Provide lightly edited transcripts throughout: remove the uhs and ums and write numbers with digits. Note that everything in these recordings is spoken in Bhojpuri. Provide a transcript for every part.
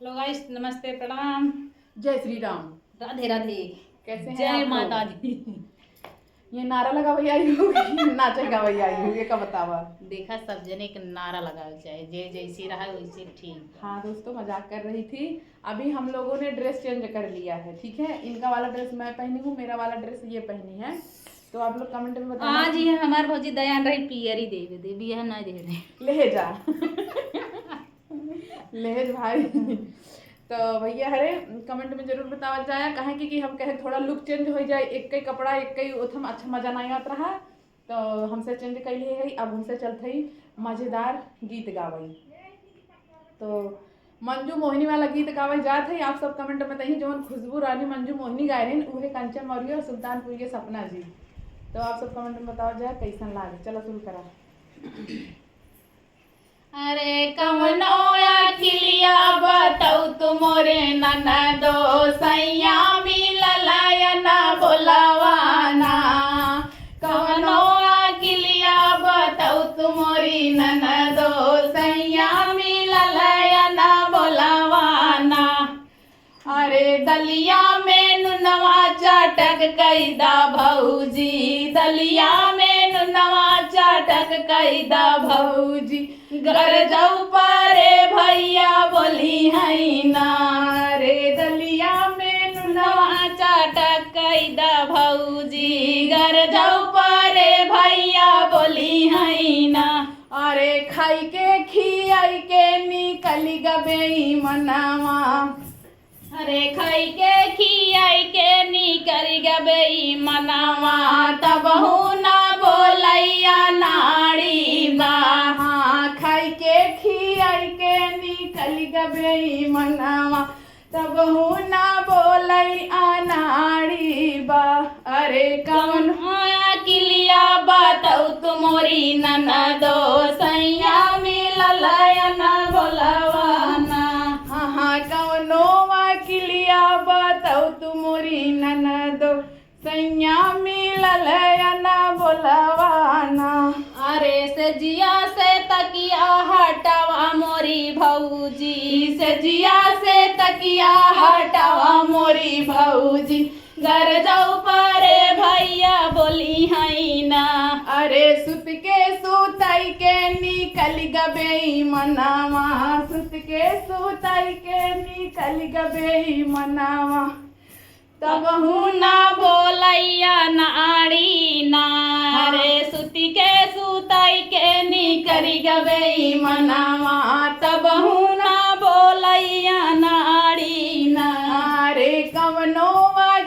हेलो गाइस, नमस्ते, प्रणाम, जय श्री राम, राधे राधे। कैसे हैं जय आप माता लोग? दी। ये नारा लगा भैया आई होगी नाचेगा भैया आई होगी, ये का बतावा। देखा, सब जने एक नारा लगावे चाहे, जे जैसी रहा वैसे ठीक बा। हाँ दोस्तों, मजाक कर रही थी। अभी हम लोगों ने ड्रेस चेंज कर लिया है, ठीक है। इनका वाला ड्रेस मैं पहनी हूँ, मेरा वाला ड्रेस ये पहनी है। तो आप लोग कमेंट में बताना। आज ये हमार भौजी दयान रही पियर ही दे भी है ना दे रहे लहेजा लहेज भाई। तो भैया हरे कमेंट में जरूर बतावल जाए, कहे कि हम कहे थोड़ा लुक चेंज हो जाए, एक कई कपड़ा एक कई उथम अच्छा मजा नहीं आता रहा। तो हमसे चेंज कैली है, अब हमसे चलते ही मजेदार गीत गावई। तो मंजू मोहिनी वाला गीत गावल जात है। आप सब कमेंट में बताइए जो खुशबू रानी मंजू मोहिनी गाए रहे उहे कंचन मौर्य और सुल्तानपुर के सपना जी। तो आप सब कमेंट में बताओ जाए कैसन लागे। चलो शुरू करा। अरे कवनो अखिलिया बताऊ तुमोरे ननदो सैया मिललाया ना बोलावाना। कवनो अखिलिया बताऊ तुमोरी ननदो सैया मिललाया ना बोलावाना। अरे दलिया में नुनवा चाटक कैदा भौजी, दलिया में नुनवा चाटक कैदा भौजी। घर जाऊ पारे भैया बोली है ना, रे दलिया में नुनवा चाटक कैदा भौजी। घर जाऊ पारे भैया बोली है ना। अरे खाई के खियाई के निकली गबे मनावा। अरे खाई के खियाई के निकर गबे मनावा। तबहू ना बोलैया नाड़ी बाहा। खाई के खियाई के निकल गबे मनावा। तबहू ना बोलै अनाड़ी बा। अरे कौन किलिया बताऊ तुमोरी ननदो सैया मिललाया ना बोलवाना। हाँ कौनो किलिया बताऊ तुमोरी ननदो सैया मिललाया ना बोलवाना। अरे सजिया से तकिया हटावा मोरी भौजी, सजिया से तकिया हटावा मोरी भौजी। घर जाऊ पारे भैया बोली है ना। अरे सुत के सुताई के निकल गबे मनावा। सुत के सुताई के निकल गबे मनावा। तबहू ना बोलैया नाड़ी ना। रे सुती के सुताई के निकल गबे मनावा। तबहू ना बोलैया नाड़ी ना। रे कवनो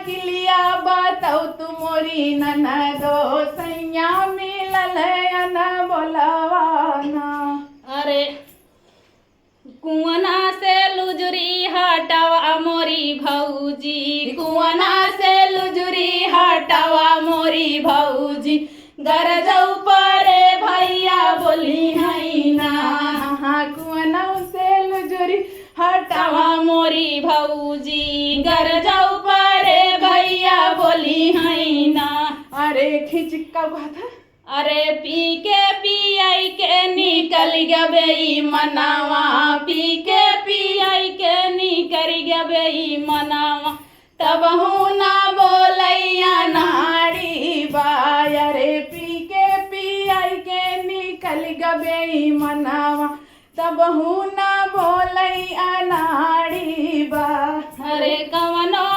किलिया बताऊ तुमोरी ननदो सैया मिललाया ना बोलवाना। अरे कुआना से लुजरी हटावा मोरी भौजी, कुआना से लुजरी हटावा मोरी भौजी। घर जाऊ पारे भैया बोली है ना। कुआना से लुजरी हटावा मोरी भौजी। घर जाऊ पारे भैया बोली है ना। अरे खिंच का बात है। अरे पी आई के निकल गबे मनावा। पी आई के निकल गबे मनावा। तबहू ना बोलैया नाड़ी बाय। रे पी आई के निकल गबे मनावा। तबहू ना बोलैया नाड़ी बा। अरे कवनो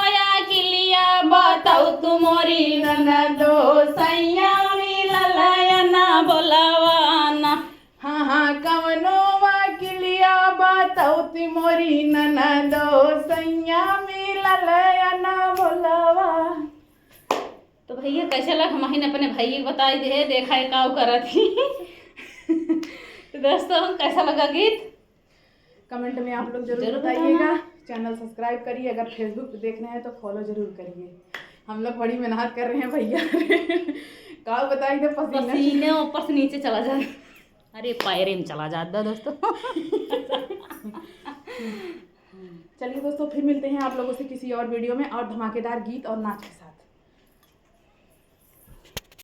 किलिया बताऊ तुमोरी ननदो सैया मिललाया ना बोलवाना। हाँ कवनो किलिया बताऊ तुमोरी ननदो सैया मिललाया ना बोलवा। तो भैया कैसे लगा महीने अपने भाई बताई दे देखा है काव करत ही। तो दोस्तों कैसा लगा गीत कमेंट में आप लोग जरूर बताइएगा। चैनल सब्सक्राइब करिए, अगर फेसबुक पे देख रहे हैं तो फॉलो जरूर करिए। हम लोग बड़ी मेहनत कर रहे हैं भैया। काव बताई दे पसीने ऊपर से नीचे चला जाए। अरे पैरे में चला जाता दोस्तों। चलिए दोस्तों, फिर मिलते हैं आप लोगों से किसी और वीडियो में और धमाकेदार गीत और नाच के साथ।